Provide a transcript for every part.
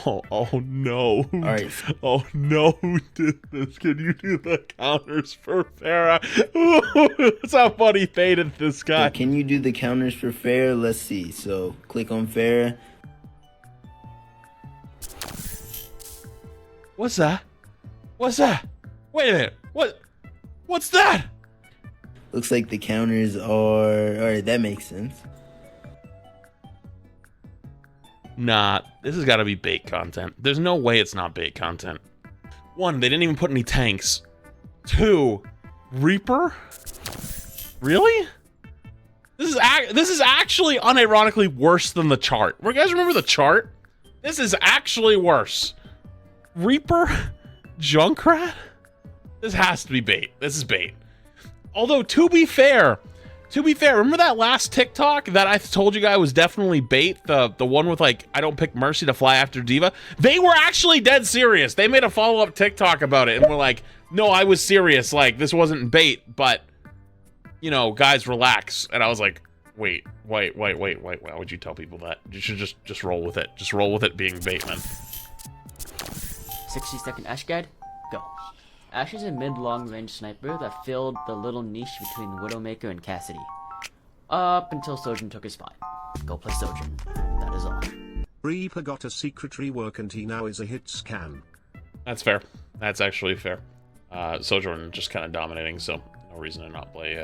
Oh no. All right. Oh no, who did this? Can you do the counters for Pharah? That's how funny baited this guy. So can you do the counters for Pharah? Let's see. So click on Pharah. What's that? What's that? Wait a minute. What's that? Looks like the counters are... Alright, that makes sense. Nah, this has got to be bait content. There's no way it's not bait content. 1, they didn't even put any tanks. 2, Reaper? Really? This is actually unironically worse than the chart. You guys remember the chart? This is actually worse. Reaper? Junkrat? This has to be bait. This is bait. Although, to be fair, remember that last TikTok that I told you guys was definitely bait? The one with, like, I don't pick Mercy to fly after Diva? They were actually dead serious. They made a follow-up TikTok about it and were like, no, I was serious. Like, this wasn't bait, but, you know, guys, relax. And I was like, wait. Why would you tell people that? You should just roll with it. Just roll with it being bait, man. 60-second Ashe guide, go. Ashe is a mid-long range sniper that filled the little niche between Widowmaker and Cassidy. Up until Sojourn took his spot. Go play Sojourn. That is all. Reaper got a secret rework and he now is a hit scan. That's fair. That's actually fair. Sojourn just kind of dominating, so no reason to not play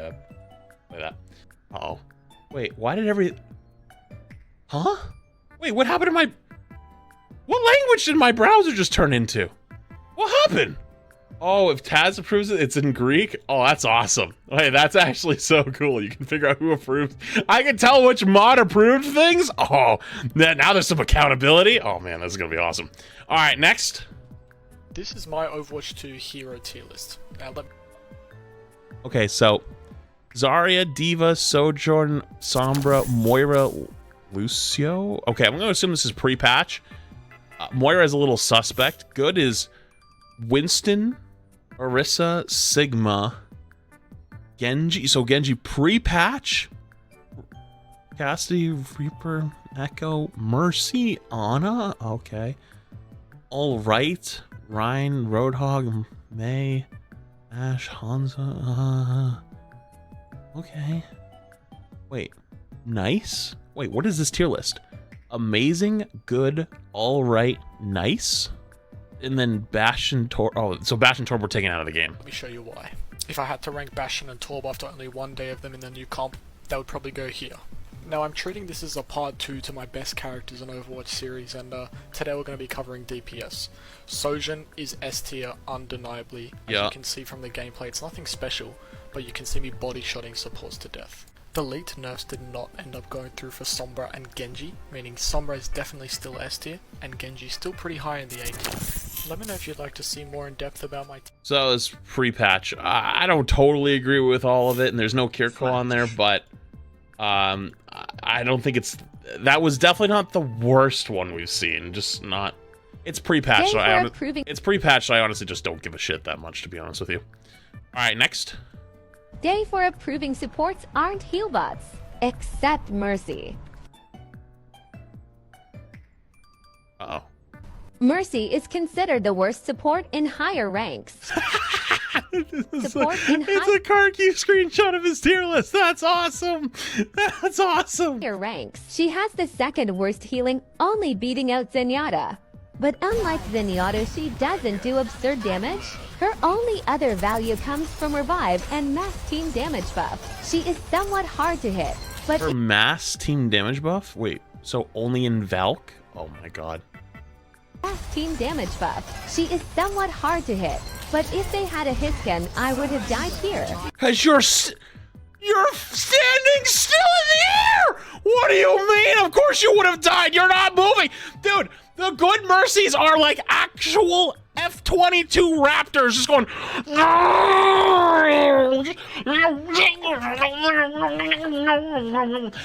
that. Uh-oh. Wait, why did Huh? Wait, what happened to my... What language did my browser just turn into? What happened? Oh, if Taz approves it, it's in Greek? Oh, that's awesome. Hey, that's actually so cool. You can figure out who approves. I can tell which mod approved things. Oh, now there's some accountability. Oh, man, this is going to be awesome. All right, next. This is my Overwatch 2 hero tier list. Okay, so Zarya, Diva, Sojourn, Sombra, Moira, Lucio. Okay, I'm going to assume this is pre-patch. Moira is a little suspect. Good is Winston, Orisa, Sigma, Genji. So Genji pre-patch. Cassidy, Reaper, Echo, Mercy, Ana. Okay. All right. Ryan, Roadhog, May, Ashe, Hanzo. Okay. Wait. Nice? Wait, what is this tier list? Amazing, good, all right, nice, and then Bash and Torb. Oh, so Bash and Torb were taken out of the game. Let me show you why. If I had to rank Bastion and Torb after only one day of them in the new comp, they would probably go here. Now I'm treating this as a part 2 to my best characters in Overwatch series, and today we're going to be covering DPS. Sojourn is S tier undeniably. As you can see from the gameplay, it's nothing special, but you can see me body-shotting supports to death. The late nerfs did not end up going through for Sombra and Genji, meaning Sombra is definitely still S tier, and Genji is still pretty high in the A tier. Let me know if you'd like to see more in depth about my team. So it's pre-patch. I don't totally agree with all of it, and there's no Kirko on there, but I don't think that was definitely not the worst one we've seen. Just not. It's pre-patch. It's pre-patch. So I honestly just don't give a shit that much, to be honest with you. All right, next. Day for approving supports aren't heal bots, except Mercy. Uh-oh. Mercy is considered the worst support in higher ranks. It's a Karki screenshot of his tier list. That's awesome. That's awesome. Higher ranks. She has the second worst healing, only beating out Zenyatta. But unlike Zenyatta, she doesn't do absurd damage. Her only other value comes from Revive and Mass Team Damage buff. She is somewhat hard to hit, but her Mass Team Damage buff? Wait, so only in Valk? Oh my god. Mass Team Damage buff. She is somewhat hard to hit, but if they had a Hisken, I would have died here. Cause you're standing still in the air! What do you mean? Of course you would have died. You're not moving. Dude, the good Mercies are like actual F-22 Raptors just going...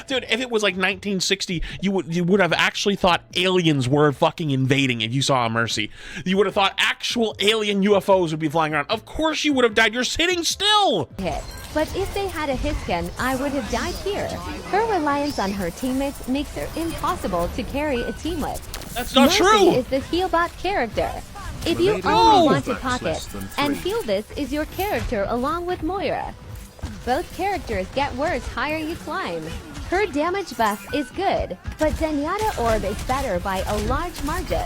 Dude, if it was like 1960, you would have actually thought aliens were fucking invading if you saw a Mercy. You would have thought actual alien UFOs would be flying around. Of course you would have died. You're sitting still. Hit. but if they had a Hisken, I would have died here. Her reliance on her teammates makes her impossible to carry a team with. That's not Mercy true! is the healbot character. If you lady only knows want to that's pocket, less than and 3. feel this is your character along with Moira. Both characters get worse higher you climb. Her damage buff is good, but Zenyatta Orb is better by a large margin.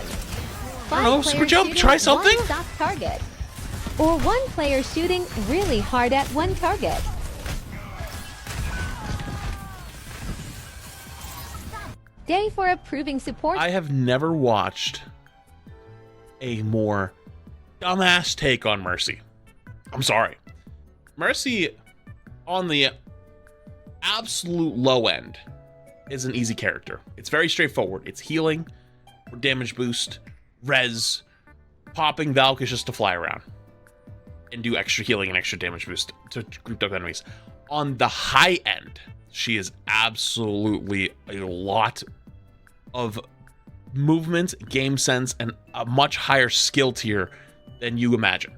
I don't know, super jump, try something? One soft target. Or one player shooting really hard at one target. Day for approving support. I have never watched a more dumbass take on Mercy. I'm sorry. Mercy, on the absolute low end, is an easy character. It's very straightforward. It's healing, damage boost, res, popping Valk is just to fly around and do extra healing and extra damage boost to grouped up enemies. On the high end, she is absolutely a lot of movement, game sense, and a much higher skill tier than you imagine.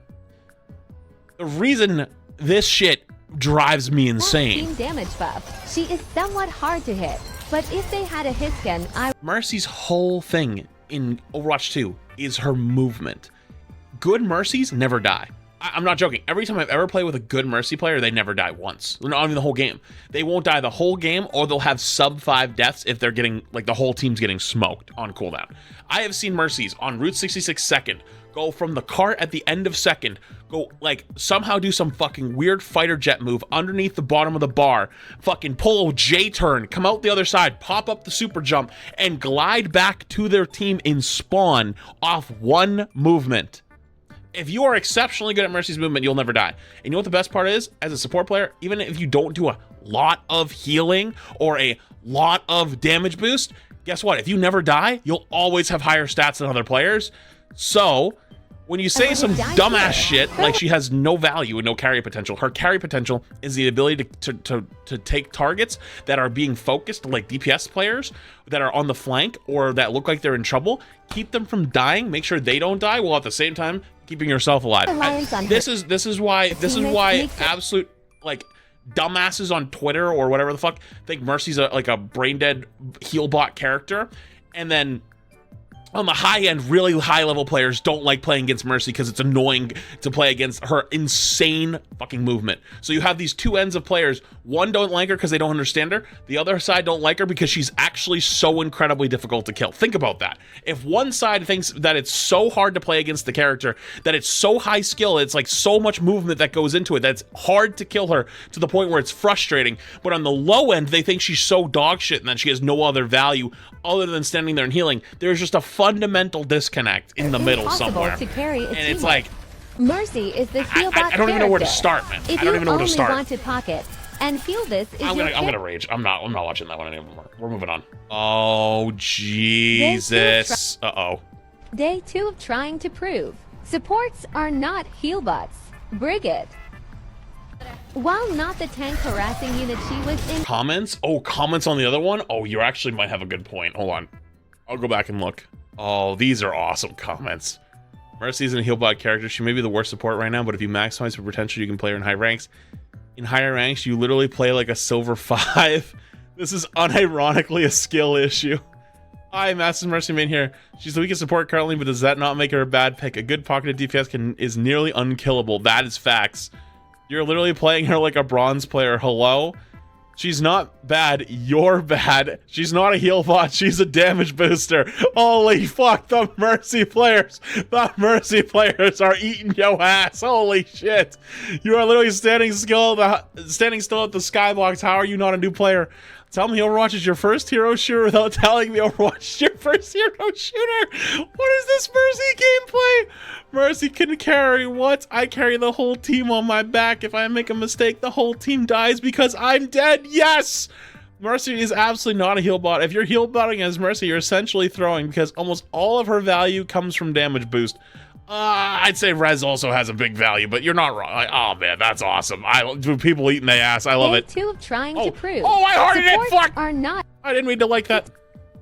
The reason this shit drives me insane. Team damage buff. She is somewhat hard to hit, but if they had a Hisken, Mercy's whole thing in Overwatch 2 is her movement. Good Mercies never die. I'm not joking. Every time I've ever played with a good Mercy player, they never die once. Not even the whole game. They won't die the whole game, or they'll have sub 5 deaths if they're getting, like, the whole team's getting smoked on cooldown. I have seen Mercies on Route 66 second go from the cart at the end of second, go, like, somehow do some fucking weird fighter jet move underneath the bottom of the bar, fucking pull a J-turn, come out the other side, pop up the super jump, and glide back to their team in spawn off one movement. If you are exceptionally good at Mercy's movement, you'll never die. And you know what the best part is? As a support player, even if you don't do a lot of healing or a lot of damage boost, guess what? If you never die, you'll always have higher stats than other players. So when you say some dumbass shit like she has no value and no carry potential, her carry potential is the ability to take targets that are being focused, like DPS players that are on the flank or that look like they're in trouble, keep them from dying, make sure they don't die, while at the same time keeping yourself alive. This is why absolute, like, dumbasses on Twitter or whatever the fuck think Mercy's like a brain dead heal bot character, and then on the high end, really high level players don't like playing against Mercy because it's annoying to play against her insane fucking movement. So you have these two ends of players. One don't like her because they don't understand her. The other side don't like her because she's actually so incredibly difficult to kill. Think about that. If one side thinks that it's so hard to play against the character, that it's so high skill, it's like so much movement that goes into it, that it's hard to kill her to the point where it's frustrating. But on the low end, they think she's so dog shit and that she has no other value other than standing there and healing. There's just a fundamental disconnect in the middle somewhere. To carry and it's like, Mercy is the heal bot I don't even know where to start, man. I don't even know where to start. Want to pocket and feel this is I'm gonna rage. I'm not watching that one anymore. We're moving on. Oh Jesus. Day 2 of trying to prove. Supports are not heal bots. Brigitte. While not the tank harassing unit she was in. Comments? Oh, comments on the other one? Oh, you actually might have a good point. Hold on. I'll go back and look. Oh, these are awesome comments. Mercy isn't a heal bot character. She may be the worst support right now, but if you maximize her potential, you can play her in high ranks. In higher ranks, you literally play like a silver 5. This is unironically a skill issue. Hi, Master Mercy main here. She's the weakest support currently, but does that not make her a bad pick? A good pocketed DPS is nearly unkillable. That is facts. You're literally playing her like a bronze player. Hello? She's not bad. You're bad. She's not a heal bot. She's a damage booster. Holy fuck, the Mercy players. The Mercy players are eating your ass. Holy shit. You are literally standing still at the skybox. How are you not a new player? Tell me Overwatch is your first hero shooter without telling me Overwatch is your first hero shooter. What is this Mercy gameplay? Mercy can carry what? I carry the whole team on my back. If I make a mistake, the whole team dies because I'm dead. Yes! Mercy is absolutely not a heal bot. If you're heal botting as Mercy, you're essentially throwing because almost all of her value comes from damage boost. I'd say Res also has a big value, but you're not wrong. Like, oh man, that's awesome. People eating their ass. I love it. Day 2 of trying to prove. Oh, I hearted it. Fuck. Are not. I didn't mean to like that.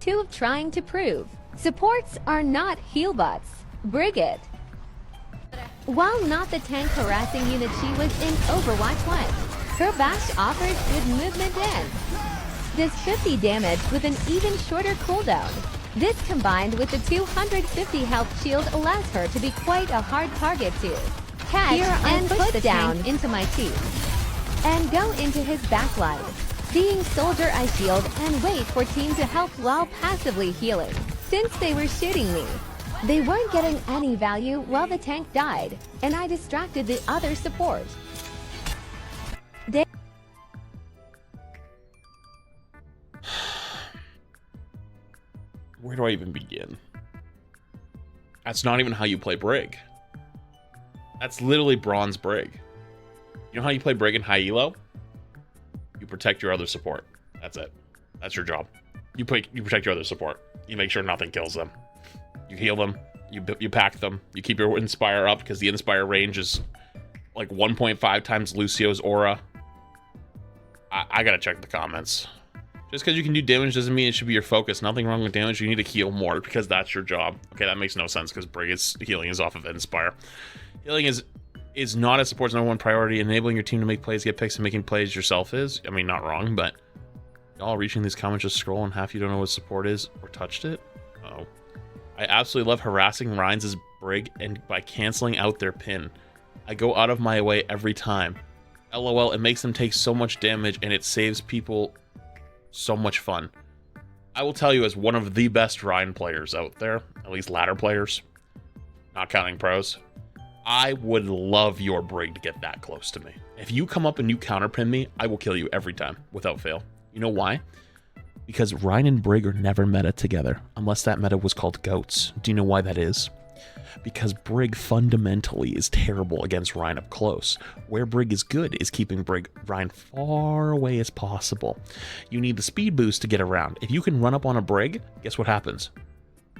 2 of trying to prove. Supports are not heal bots. Brigitte. While not the tank harassing unit she was in Overwatch 1. Her bash offers good movement in. Does 50 damage with an even shorter cooldown. This combined with the 250 health shield allows her to be quite a hard target to catch and push the down into my teeth and go into his backline. Being soldier I shield and wait for team to help while passively healing. Since they were shooting me, they weren't getting any value while the tank died, and I distracted the other support. Where do I even begin? That's not even how you play Brig. That's literally bronze Brig. You know how you play Brig in high elo? You protect your other support. That's it. That's your job. You protect your other support. You make sure nothing kills them. You heal them. You pack them. You keep your Inspire up because the Inspire range is like 1.5 times Lucio's aura. I gotta check the comments. Just because you can do damage doesn't mean it should be your focus. Nothing wrong with damage. You need to heal more because that's your job. Okay, that makes no sense because Brigitte's healing is off of Inspire. Healing is not a support's number one priority. Enabling your team to make plays, get picks, and making plays yourself is. I mean, not wrong, but y'all reaching these comments just scroll and half you don't know what support is or touched it. Oh, I absolutely love harassing Rhines' Brig and by canceling out their pin. I go out of my way every time. LOL, it makes them take so much damage and it saves people so much fun. I will tell you, as one of the best Rhine players out there, at least ladder players, not counting pros, I would love your Brig to get that close to me. If you come up and you counterpin me, I will kill you every time, without fail. You know why? Because Rhine and Brig are never meta together, unless that meta was called goats. Do you know why that is? Because Brig fundamentally is terrible against Rhine up close. Where Brig is good is keeping Rhine far away as possible. You need the speed boost to get around. If you can run up on a Brig, guess what happens?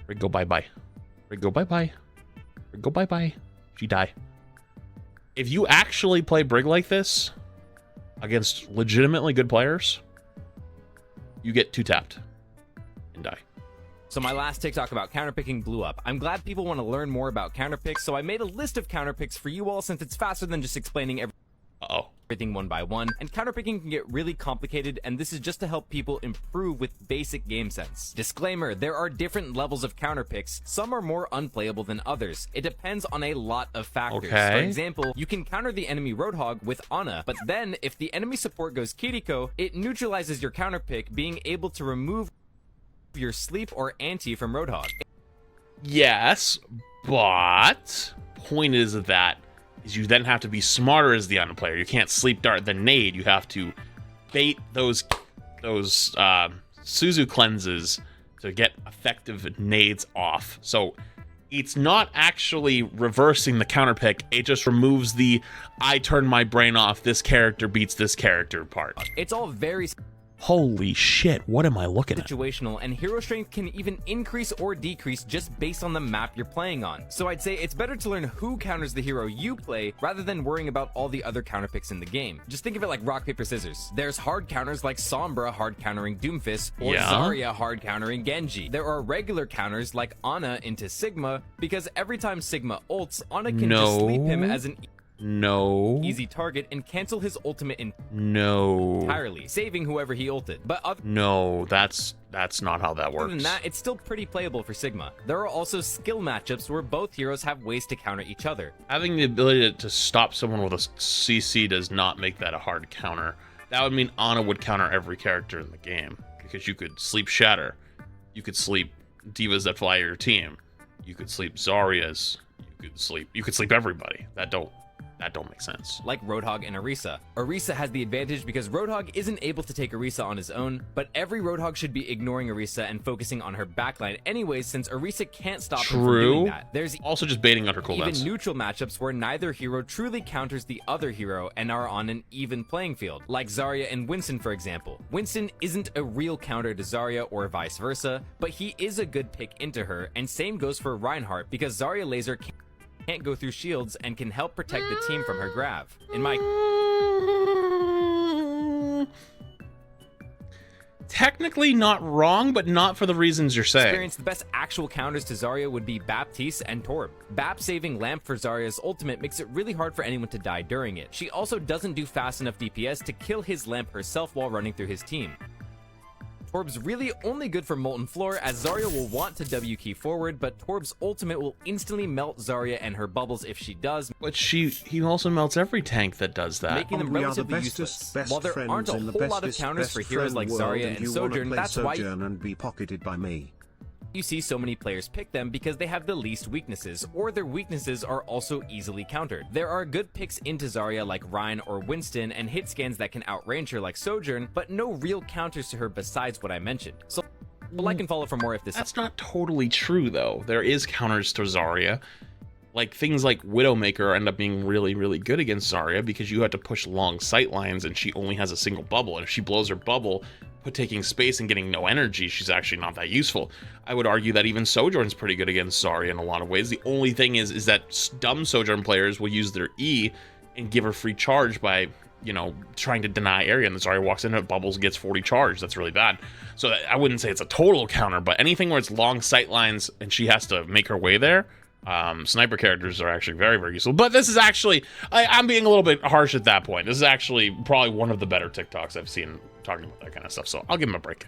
Brig go bye-bye. Brig go bye-bye. Brig go bye-bye. She die. If you actually play Brig like this against legitimately good players, you get 2-tapped and die. So my last TikTok about counterpicking blew up. I'm glad people want to learn more about counterpicks, so I made a list of counterpicks for you all since it's faster than just explaining everything one by one. And counterpicking can get really complicated, and this is just to help people improve with basic game sense. Disclaimer, there are different levels of counterpicks. Some are more unplayable than others. It depends on a lot of factors. Okay. For example, you can counter the enemy Roadhog with Ana, but then if the enemy support goes Kiriko, it neutralizes your counterpick, being able to remove your sleep or anti from Roadhog. Yes, but point is that you then have to be smarter as the Ana player. You can't sleep dart the nade. You have to bait those Suzu cleanses to get effective nades off. So it's not actually reversing the counterpick. It just removes the I turn my brain off, this character beats this character part. It's all very Holy shit, what am I looking at? situational, and hero strength can even increase or decrease just based on the map you're playing on. So I'd say it's better to learn who counters the hero you play rather than worrying about all the other counterpicks in the game. Just think of it like rock, paper, scissors. There's hard counters like Sombra hard countering Doomfist or Zarya hard countering Genji. There are regular counters like Ana into Sigma, because every time Sigma ults, Ana can just sleep him as an easy target and cancel his ultimate entirely, saving whoever he ulted. But that's not how that works. Other than that, it's still pretty playable for Sigma. There are also skill matchups where both heroes have ways to counter each other. Having the ability to stop someone with a CC does not make that a hard counter. That would mean Ana would counter every character in the game, because you could sleep Shatter, you could sleep divas that fly your team, you could sleep Zaryas, you could sleep everybody. That don't make sense. Like Roadhog and Orisa. Orisa has the advantage because Roadhog isn't able to take Orisa on his own, but every Roadhog should be ignoring Orisa and focusing on her backline anyways, since Orisa can't stop him from doing that. There's also just baiting on her cooldowns. Even neutral matchups where neither hero truly counters the other hero and are on an even playing field, like Zarya and Winston for example. Winston isn't a real counter to Zarya or vice versa, but he is a good pick into her, and same goes for Reinhardt because Zarya laser can't go through shields and can help protect the team from her grav. technically not wrong, but not for the reasons you're saying. Experience, the best actual counters to Zarya would be Baptiste and Torb. Bap saving Lamp for Zarya's ultimate makes it really hard for anyone to die during it. She also doesn't do fast enough DPS to kill his Lamp herself while running through his team. Torb's really only good for Molten Floor, as Zarya will want to W key forward, but Torb's ultimate will instantly melt Zarya and her bubbles if she does. But he also melts every tank that does that. Making them We are the relatively bestest, useless. best While there aren't a friends in the whole lot of bestest, counters for best heroes friend like world, Zarya and and you wanna Sojourn, play that's why Sojourn and be pocketed by me. you see so many players pick them, because they have the least weaknesses, or their weaknesses are also easily countered. There are good picks into Zarya like Ryan or Winston, and hit scans that can outrange her like Sojourn, but no real counters to her besides what I mentioned. So like and follow for more if this. That's not totally true, though. There is counters to Zarya. Like, things like Widowmaker end up being really, really good against Zarya because you have to push long sight lines and she only has a single bubble. And if she blows her bubble, taking space and getting no energy, she's actually not that useful. I would argue that even Sojourn's pretty good against Zarya in a lot of ways. The only thing is that dumb Sojourn players will use their E and give her free charge by, you know, trying to deny area, and the Zarya walks in, it bubbles, gets 40 charge. That's really bad. So I wouldn't say it's a total counter, but anything where it's long sight lines and she has to make her way there, sniper characters are actually very, very useful. But this is actually, I'm being a little bit harsh at that point. This is actually probably one of the better TikToks I've seen talking about that kind of stuff, so I'll give him a break.